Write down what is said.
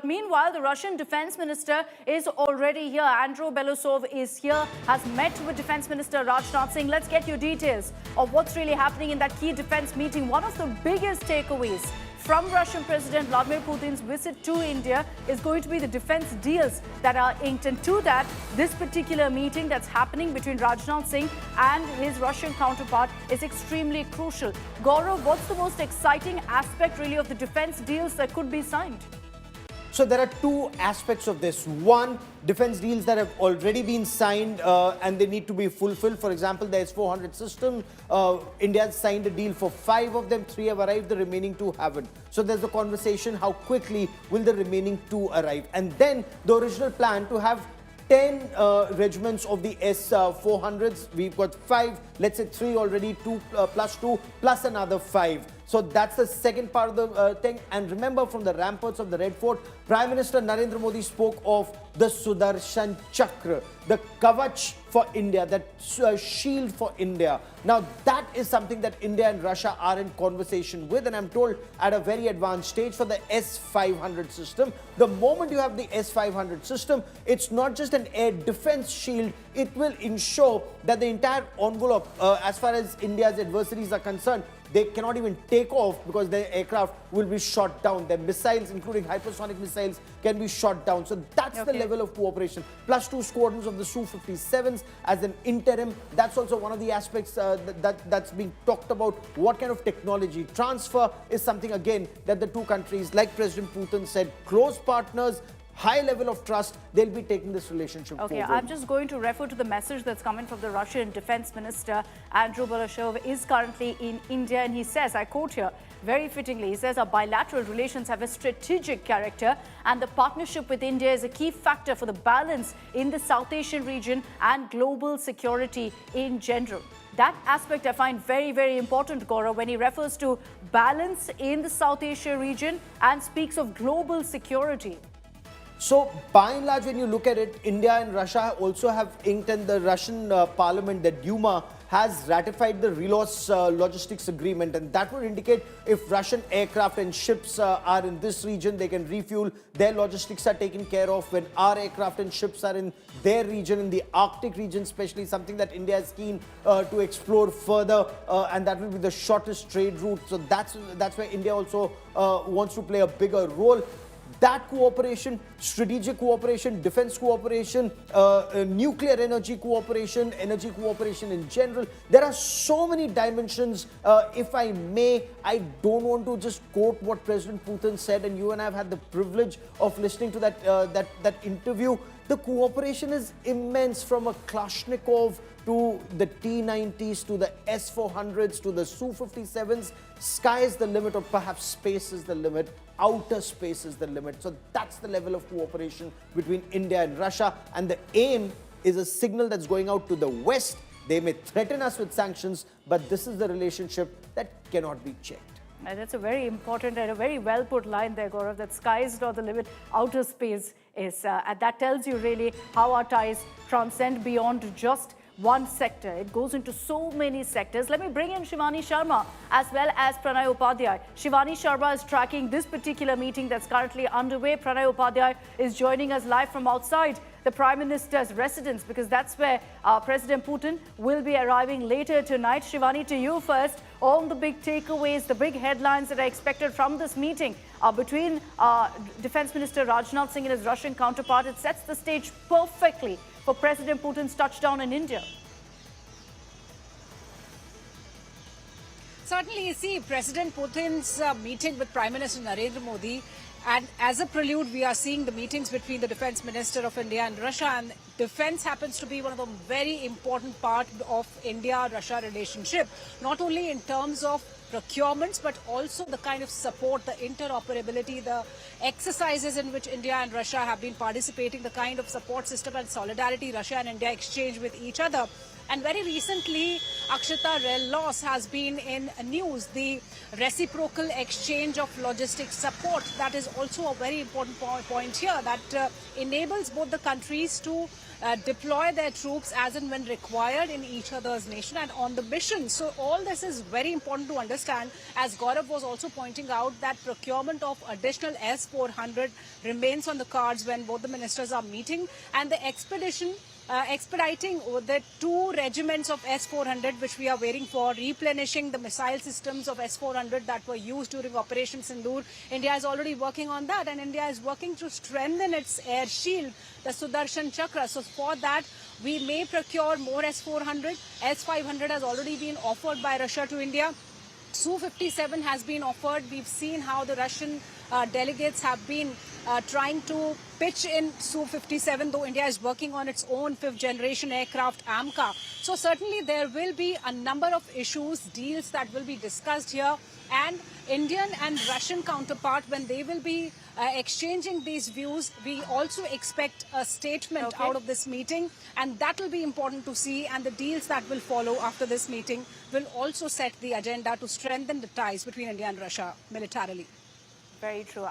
Meanwhile, the Russian defense minister is already here. Andrei Belousov is here, has met with Defense Minister Rajnath Singh. Let's get your details of what's really happening in that key defense meeting. One of the biggest takeaways from Russian President Vladimir Putin's visit to India is going to be the defense deals that are inked. And to that, this particular meeting that's happening between Rajnath Singh and his Russian counterpart is extremely crucial. Gaurav, what's the most exciting aspect really of the defense deals that could be signed? So there are two aspects of this. One, defense deals that have already been signed and they need to be fulfilled. For example, the S-400 system, India has signed a deal for 5 of them, 3 have arrived, the remaining 2 haven't. So there's a conversation, how quickly will the remaining 2 arrive? And then the original plan to have 10 regiments of the S-400s. We've got 5, let's say 3 already, 2 plus 2 plus another 5. So that's the second part of the thing. And remember, from the ramparts of the Red Fort, Prime Minister Narendra Modi spoke of the Sudarshan Chakra, the Kavach for India, that shield for India. Now, that is something that India and Russia are in conversation with, and I'm told at a very advanced stage for the S-500 system. The moment you have the S-500 system, it's not just an air defense shield, it will ensure that the entire envelope, as far as India's adversaries are concerned, they cannot even take off because their aircraft will be shot down. Their missiles, including hypersonic missiles, can be shot down. So that's the level of cooperation. Plus 2 squadrons of the Su-57s as an interim. That's also one of the aspects that's being talked about. What kind of technology transfer is something, again, that the two countries, like President Putin said, close partners, high level of trust, they'll be taking this relationship forward. I'm just going to refer to the message that's coming from the Russian Defense Minister. Andrei Belousov is currently in India, and he says, I quote here, very fittingly, he says, our bilateral relations have a strategic character and the partnership with India is a key factor for the balance in the South Asian region and global security in general. That aspect I find very, very important, Gaurav, when he refers to balance in the South Asia region and speaks of global security. So, by and large, when you look at it, India and Russia also have inked, and the Russian parliament, the Duma, has ratified the Relos logistics agreement, and that would indicate if Russian aircraft and ships are in this region, they can refuel, their logistics are taken care of. When our aircraft and ships are in their region, in the Arctic region especially, something that India is keen to explore further, and that will be the shortest trade route. So that's where India also wants to play a bigger role. That cooperation, strategic cooperation, defense cooperation, nuclear energy cooperation in general. There are so many dimensions. If I may, I don't want to just quote what President Putin said, and you and I have had the privilege of listening to that interview. The cooperation is immense, from a Kalashnikov to the T-90s, to the S-400s, to the Su-57s. Sky is the limit, or perhaps space is the limit. Outer space is the limit. So that's the level of cooperation between India and Russia. And the aim is a signal that's going out to the West. They may threaten us with sanctions, but this is the relationship that cannot be checked. That's a very important and a very well put line there, Gaurav, that sky is not the limit, outer space is. And that tells you really how our ties transcend beyond just one sector. It goes into so many sectors. Let me bring in Shivani Sharma as well as Pranay Upadhyay. Shivani Sharma is tracking this particular meeting that's currently underway. Pranay Upadhyay is joining us live from outside the Prime Minister's residence, because that's where President Putin will be arriving later tonight. Shivani, to you first, all the big takeaways, the big headlines that are expected from this meeting between Defense Minister Rajnath Singh and his Russian counterpart. It sets the stage perfectly for President Putin's touchdown in India. Certainly, you see, President Putin's meeting with Prime Minister Narendra Modi, and as a prelude, we are seeing the meetings between the Defense Minister of India and Russia, and defense happens to be one of the very important part of India-Russia relationship, not only in terms of procurements, but also the kind of support, the interoperability, the exercises in which India and Russia have been participating, the kind of support system and solidarity Russia and India exchange with each other. And very recently, Akshata Rellos has been in news, the reciprocal exchange of logistic support. That is also a very important point here, that enables both the countries to deploy their troops as and when required in each other's nation and on the mission. So all this is very important to understand. understand, as Gaurav was also pointing out, that procurement of additional S-400 remains on the cards when both the ministers are meeting, and the expediting the 2 regiments of S-400 which we are waiting for, replenishing the missile systems of S-400 that were used during Operation Sindoor. India is already working on that, and India is working to strengthen its air shield, the Sudarshan Chakra. So for that, we may procure more S-400. S-500 has already been offered by Russia to India. Su-57 has been offered. We've seen how the Russian delegates have been trying to pitch in Su-57, though India is working on its own 5th generation aircraft, AMCA. So certainly there will be a number of issues, deals that will be discussed here. And Indian and Russian counterpart, when they will be exchanging these views, we also expect a statement out of this meeting, and that will be important to see. And the deals that will follow after this meeting will also set the agenda to strengthen the ties between India and Russia militarily. Very true.